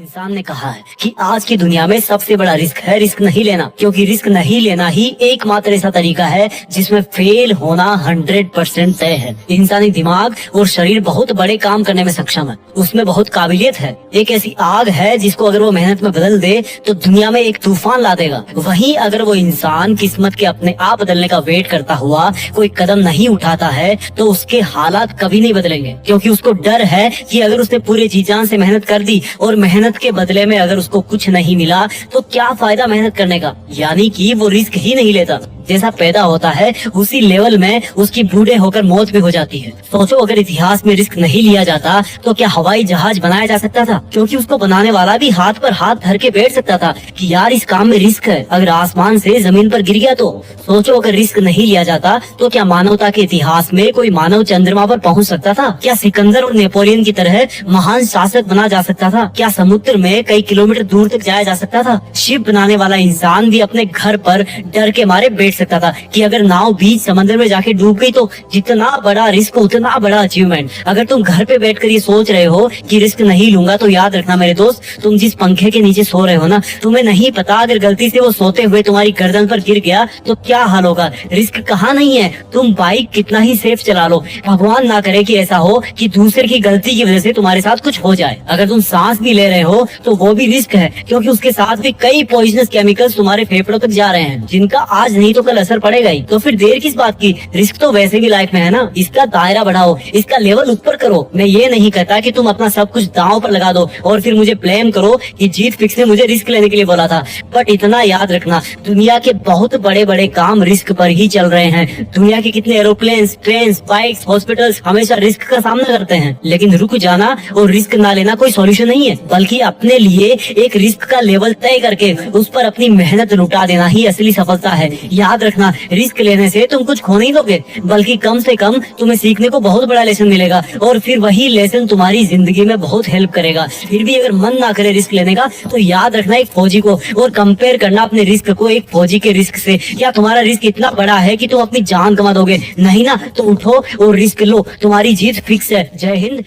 इंसान ने कहा है कि आज की दुनिया में सबसे बड़ा रिस्क है रिस्क नहीं लेना, क्योंकि रिस्क नहीं लेना ही एकमात्र ऐसा तरीका है जिसमें फेल होना 100% तय है। इंसानी दिमाग और शरीर बहुत बड़े काम करने में सक्षम है, उसमें बहुत काबिलियत है। एक ऐसी आग है जिसको अगर वो मेहनत में बदल दे तो दुनिया में एक तूफान ला देगा। वहीं अगर वो इंसान किस्मत के अपने आप बदलने का वेट करता हुआ कोई कदम नहीं उठाता है तो उसके हालात कभी नहीं बदलेंगे, क्योंकि उसको डर है कि अगर उसने पूरे जी जान से मेहनत कर दी और मेहनत के बदले में अगर उसको कुछ नहीं मिला तो क्या फायदा मेहनत करने का। यानी कि वो रिस्क ही नहीं लेता। जैसा पैदा होता है उसी लेवल में उसकी बूढ़े होकर मौत भी हो जाती है। सोचो अगर इतिहास में रिस्क नहीं लिया जाता तो क्या हवाई जहाज बनाया जा सकता था? क्योंकि उसको बनाने वाला भी हाथ पर हाथ धर के बैठ सकता था कि यार इस काम में रिस्क है, अगर आसमान से जमीन पर गिर गया तो। सोचो अगर रिस्क नहीं लिया जाता तो क्या मानवता के इतिहास में कोई मानव चंद्रमा पर पहुंच सकता था? क्या सिकंदर और नेपोलियन की तरह महान शासक बना जा सकता था? क्या समुद्र में कई किलोमीटर दूर तक जाया जा सकता था? शिप बनाने वाला इंसान भी अपने घर पर डर के मारे बैठ सकता था कि अगर नाव बीच समंदर में जाके डूब गई तो जितना बड़ा रिस्क उतना बड़ा अचीवमेंट। अगर तुम घर पे बैठकर ये सोच रहे हो कि रिस्क नहीं लूंगा तो याद रखना मेरे दोस्त, तुम जिस पंखे के नीचे सो रहे हो ना, तुम्हें नहीं पता अगर गलती से वो सोते हुए तुम्हारी गर्दन पर गिर गया तो क्या हाल होगा। रिस्क कहाँ नहीं है, तुम बाइक कितना ही सेफ चला लो, भगवान ना करे कि ऐसा हो कि दूसरे की गलती की वजह से तुम्हारे साथ कुछ हो जाए। अगर तुम सांस भी ले रहे हो तो वो भी रिस्क है, क्योंकि उसके साथ भी कई पॉइजनस केमिकल्स तुम्हारे फेफड़ों तक जा रहे हैं जिनका आज नहीं तो कल असर पड़ेगा ही। तो फिर देर किस बात की, रिस्क तो वैसे भी लाइफ में है ना, इसका दायरा बढ़ाओ, इसका लेवल ऊपर करो। मैं ये नहीं कहता कि तुम अपना सब कुछ दांव पर लगा दो और फिर मुझे ब्लेम करो कि जीत फिक्स ने मुझे रिस्क लेने के लिए बोला था। बट इतना याद रखना, दुनिया के बहुत बड़े बड़े काम रिस्क पर ही चल रहे हैं। दुनिया के कितने एरोप्लेन, ट्रेन, बाइक्स, हॉस्पिटल्स हमेशा रिस्क का सामना करते हैं। लेकिन रुक जाना और रिस्क ना लेना कोई सॉल्यूशन नहीं है, बल्कि अपने लिए एक रिस्क का लेवल तय करके उस पर अपनी मेहनत लुटा देना ही असली सफलता है। याद रखना, रिस्क लेने से तुम कुछ खो नहीं दोगे, बल्कि कम से कम तुम्हें सीखने को बहुत बड़ा लेसन मिलेगा और फिर वही लेसन तुम्हारी जिंदगी में बहुत हेल्प करेगा। फिर भी अगर मन ना करे रिस्क लेने का तो याद रखना एक फौजी को और कंपेयर करना अपने रिस्क को एक फौजी के रिस्क से। क्या तुम्हारा रिस्क इतना बड़ा है कि तुम अपनी जान गंवा दोगे? नहीं ना, तो उठो और रिस्क लो, तुम्हारी जीत फिक्स है। जय हिंद।